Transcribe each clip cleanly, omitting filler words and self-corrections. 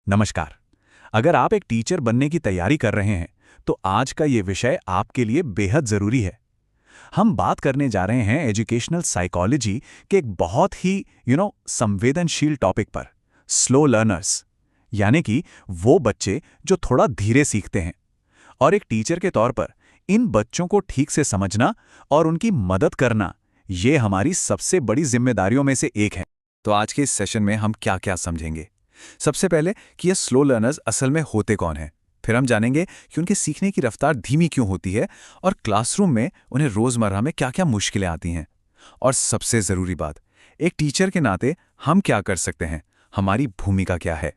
नमस्कार। अगर आप एक टीचर बनने की तैयारी कर रहे हैं तो आज का ये विषय आपके लिए बेहद ज़रूरी है। हम बात करने जा रहे हैं एजुकेशनल साइकोलॉजी के एक बहुत ही संवेदनशील टॉपिक पर, स्लो लर्नर्स, यानी कि वो बच्चे जो थोड़ा धीरे सीखते हैं। और एक टीचर के तौर पर इन बच्चों को ठीक से समझना और उनकी मदद करना, ये हमारी सबसे बड़ी जिम्मेदारियों में से एक है। तो आज के इस सेशन में हम क्या क्या समझेंगे? सबसे पहले कि ये स्लो लर्नर्स असल में होते कौन हैं। फिर हम जानेंगे कि उनके सीखने की रफ्तार धीमी क्यों होती है और क्लासरूम में उन्हें रोजमर्रा में क्या क्या मुश्किलें आती हैं। और सबसे जरूरी बात, एक टीचर के नाते हम क्या कर सकते हैं, हमारी भूमिका क्या है।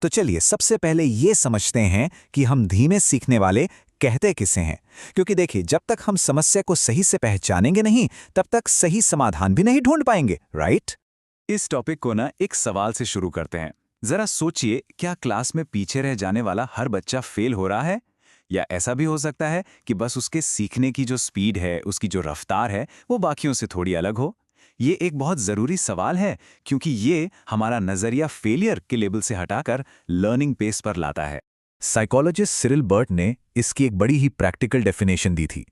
तो चलिए सबसे पहले ये समझते हैं कि हम धीमे सीखने वाले कहते किसे हैं। क्योंकि देखिए, जब तक हम समस्या को सही से पहचानेंगे नहीं, तब तक सही समाधान भी नहीं ढूंढ पाएंगे, राइट? इस टॉपिक को एक सवाल से शुरू करते हैं। जरा सोचिए, क्या क्लास में पीछे रह जाने वाला हर बच्चा फेल हो रहा है? या ऐसा भी हो सकता है कि बस उसके सीखने की जो स्पीड है, उसकी जो रफ्तार है, वो बाकियों से थोड़ी अलग हो? ये एक बहुत ज़रूरी सवाल है, क्योंकि ये हमारा नज़रिया फेलियर के लेबल से हटाकर लर्निंग पेस पर लाता है। साइकोलॉजिस्ट सिरिल बर्ट ने इसकी एक बड़ी ही प्रैक्टिकल डेफिनेशन दी थी।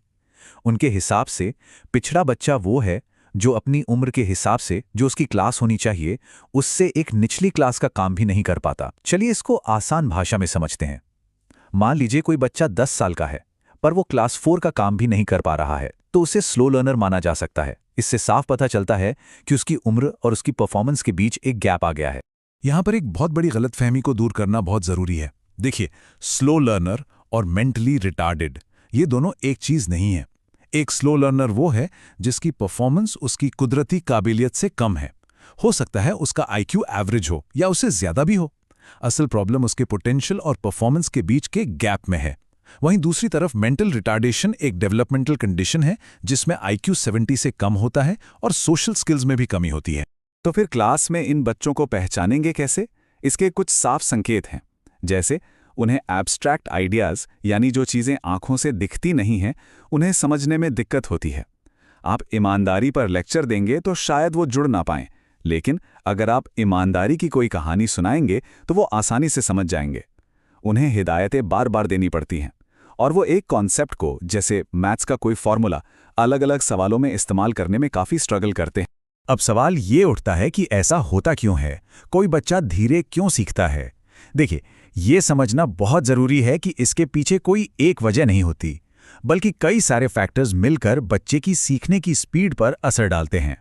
उनके हिसाब से पिछड़ा बच्चा वो है जो अपनी उम्र के हिसाब से जो उसकी क्लास होनी चाहिए, उससे एक निचली क्लास का काम भी नहीं कर पाता। चलिए इसको आसान भाषा में समझते हैं। मान लीजिए कोई बच्चा 10 साल का है, पर वो क्लास 4 का काम भी नहीं कर पा रहा है, तो उसे स्लो लर्नर माना जा सकता है। इससे साफ पता चलता है कि उसकी उम्र और उसकी परफॉर्मेंस के बीच एक गैप आ गया है। यहाँ पर एक बहुत बड़ी गलतफहमी को दूर करना बहुत जरूरी है। देखिए, स्लो लर्नर और मेंटली रिटार्डेड, ये दोनों एक चीज नहीं है। एक स्लो लर्नर वो है जिसकी परफॉर्मेंस उसकी कुदरती काबिलियत से कम है। हो सकता है उसका आईक्यू एवरेज हो या उससे ज्यादा भी हो। असल प्रॉब्लम उसके पोटेंशियल और परफॉर्मेंस के बीच के गैप में है। वहीं दूसरी तरफ मेंटल रिटार्डेशन एक डेवलपमेंटल कंडीशन है जिसमें आईक्यू 70 से कम होता है और सोशल स्किल्स में भी कमी होती है। तो फिर क्लास में इन बच्चों को पहचानेंगे कैसे? इसके कुछ साफ संकेत हैं, जैसे उन्हें एब्स्ट्रैक्ट आइडियाज़, यानी जो चीज़ें आंखों से दिखती नहीं हैं, उन्हें समझने में दिक्कत होती है। आप ईमानदारी पर लेक्चर देंगे तो शायद वो जुड़ ना पाएं, लेकिन अगर आप ईमानदारी की कोई कहानी सुनाएंगे तो वो आसानी से समझ जाएंगे। उन्हें हिदायतें बार बार देनी पड़ती हैं और वो एक कॉन्सेप्ट को, जैसे मैथ्स का कोई फॉर्मूला, अलग अलग सवालों में इस्तेमाल करने में काफ़ी स्ट्रगल करते हैं। अब सवाल ये उठता है कि ऐसा होता क्यों है, कोई बच्चा धीरे क्यों सीखता है? देखिए, ये समझना बहुत जरूरी है कि इसके पीछे कोई एक वजह नहीं होती, बल्कि कई सारे फैक्टर्स मिलकर बच्चे की सीखने की स्पीड पर असर डालते हैं।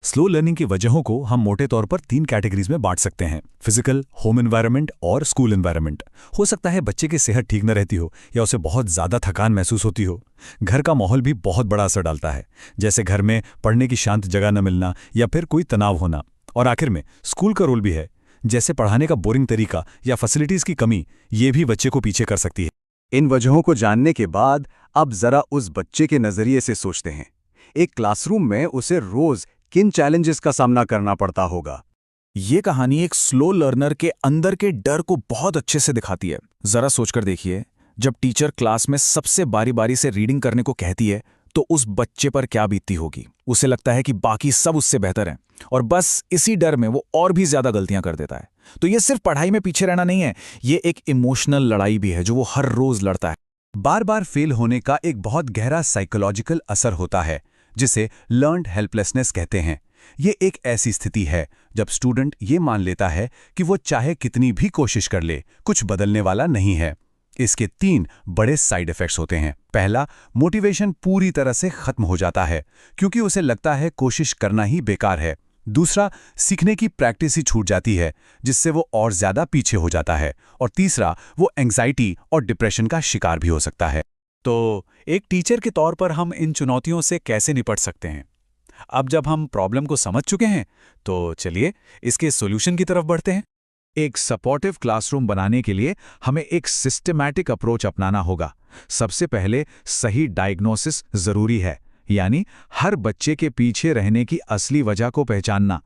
स्लो लर्निंग की वजहों को हम मोटे तौर पर 3 कैटेगरीज में बांट सकते हैं: फिजिकल, होम एनवायरनमेंट और स्कूल एनवायरनमेंट। हो सकता है बच्चे की सेहत ठीक न रहती हो या उसे बहुत ज्यादा थकान महसूस होती हो। घर का माहौल भी बहुत बड़ा असर डालता है, जैसे घर में पढ़ने की शांत जगह न मिलना या फिर कोई तनाव होना। और आखिर में स्कूल का रोल भी है, जैसे पढ़ाने का बोरिंग तरीका या फैसिलिटीज की कमी, ये भी बच्चे को पीछे कर सकती है। इन वजहों को जानने के बाद अब जरा उस बच्चे के नजरिए से सोचते हैं। एक क्लासरूम में उसे रोज किन चैलेंजेस का सामना करना पड़ता होगा? ये कहानी एक स्लो लर्नर के अंदर के डर को बहुत अच्छे से दिखाती है। जरा सोचकर देखिए, जब टीचर क्लास में सबसे बारी बारी से रीडिंग करने को कहती है तो उस बच्चे पर क्या बीतती होगी। उसे लगता है कि बाकी सब उससे बेहतर हैं और बस इसी डर में वो और भी ज्यादा गलतियां कर देता है। तो ये सिर्फ पढ़ाई में पीछे रहना नहीं है, ये एक इमोशनल लड़ाई भी है जो वो हर रोज लड़ता है। बार बार फेल होने का एक बहुत गहरा साइकोलॉजिकल असर होता है, जिसे लर्न्ड हेल्पलेसनेस कहते हैं। ये एक ऐसी स्थिति है जब स्टूडेंट ये मान लेता है कि वो चाहे कितनी भी कोशिश कर ले, कुछ बदलने वाला नहीं है। इसके 3 बड़े साइड इफेक्ट्स होते हैं। पहला, मोटिवेशन पूरी तरह से खत्म हो जाता है, क्योंकि उसे लगता है कोशिश करना ही बेकार है। दूसरा, सीखने की प्रैक्टिस ही छूट जाती है, जिससे वो और ज्यादा पीछे हो जाता है। और तीसरा, वो एंग्जाइटी और डिप्रेशन का शिकार भी हो सकता है। तो एक टीचर के तौर पर हम इन चुनौतियों से कैसे निपट सकते हैं? अब जब हम प्रॉब्लम को समझ चुके हैं, तो चलिए इसके सॉल्यूशन की तरफ बढ़ते हैं। एक सपोर्टिव क्लासरूम बनाने के लिए हमें एक सिस्टमैटिक अप्रोच अपनाना होगा। सबसे पहले सही डायग्नोसिस जरूरी है, यानी हर बच्चे के पीछे रहने की असली वजह को पहचानना,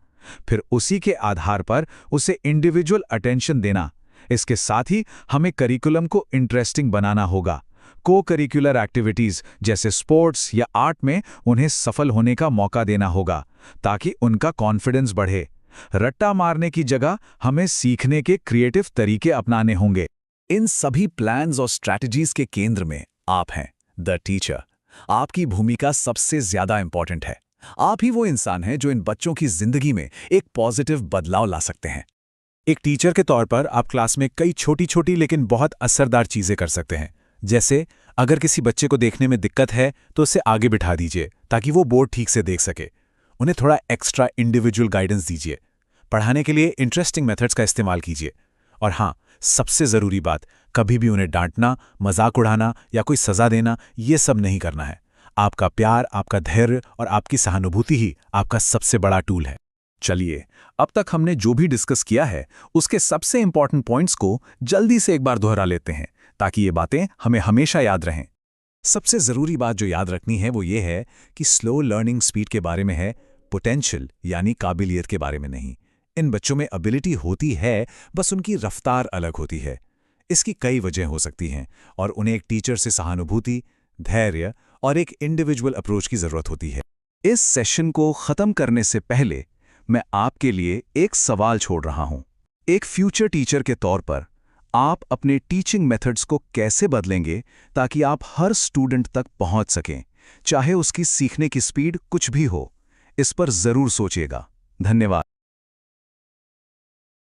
फिर उसी के आधार पर उसे इंडिविजुअल अटेंशन देना। इसके साथ ही हमें करिकुलम को इंटरेस्टिंग बनाना होगा। को करिकुलर एक्टिविटीज जैसे स्पोर्ट्स या आर्ट में उन्हें सफल होने का मौका देना होगा, ताकि उनका कॉन्फिडेंस बढ़े। रट्टा मारने की जगह हमें सीखने के क्रिएटिव तरीके अपनाने होंगे। इन सभी प्लान्स और स्ट्रैटेजीज के केंद्र में आप हैं, द टीचर। आपकी भूमिका सबसे ज्यादा इंपॉर्टेंट है। आप ही वो इंसान हैं जो इन बच्चों की जिंदगी में एक पॉजिटिव बदलाव ला सकते हैं। एक टीचर के तौर पर आप क्लास में कई छोटी छोटी लेकिन बहुत असरदार चीजें कर सकते हैं। जैसे अगर किसी बच्चे को देखने में दिक्कत है तो उसे आगे बिठा दीजिए ताकि वो बोर्ड ठीक से देख सके। उन्हें थोड़ा एक्स्ट्रा इंडिविजुअल गाइडेंस दीजिए। पढ़ाने के लिए इंटरेस्टिंग मेथड्स का इस्तेमाल कीजिए। और हाँ, सबसे ज़रूरी बात, कभी भी उन्हें डांटना, मजाक उड़ाना या कोई सज़ा देना ये सब नहीं करना है। आपका प्यार, आपका धैर्य और आपकी सहानुभूति ही आपका सबसे बड़ा टूल है। चलिए, अब तक हमने जो भी डिस्कस किया है उसके सबसे इंपॉर्टेंट पॉइंट्स को जल्दी से एक बार दोहरा लेते हैं ताकि ये बातें हमें हमेशा याद रहें। सबसे ज़रूरी बात जो याद रखनी है वो ये है कि स्लो लर्निंग स्पीड के बारे में है, पोटेंशियल यानी काबिलियत के बारे में नहीं। इन बच्चों में एबिलिटी होती है, बस उनकी रफ्तार अलग होती है। इसकी कई वजह हो सकती हैं और उन्हें एक टीचर से सहानुभूति, धैर्य और एक इंडिविजुअल अप्रोच की ज़रूरत होती है। इस सेशन को ख़त्म करने से पहले मैं आपके लिए एक सवाल छोड़ रहा हूं। एक फ्यूचर टीचर के तौर पर आप अपने टीचिंग मेथड्स को कैसे बदलेंगे ताकि आप हर स्टूडेंट तक पहुंच सकें, चाहे उसकी सीखने की स्पीड कुछ भी हो? इस पर ज़रूर सोचिएगा। धन्यवाद।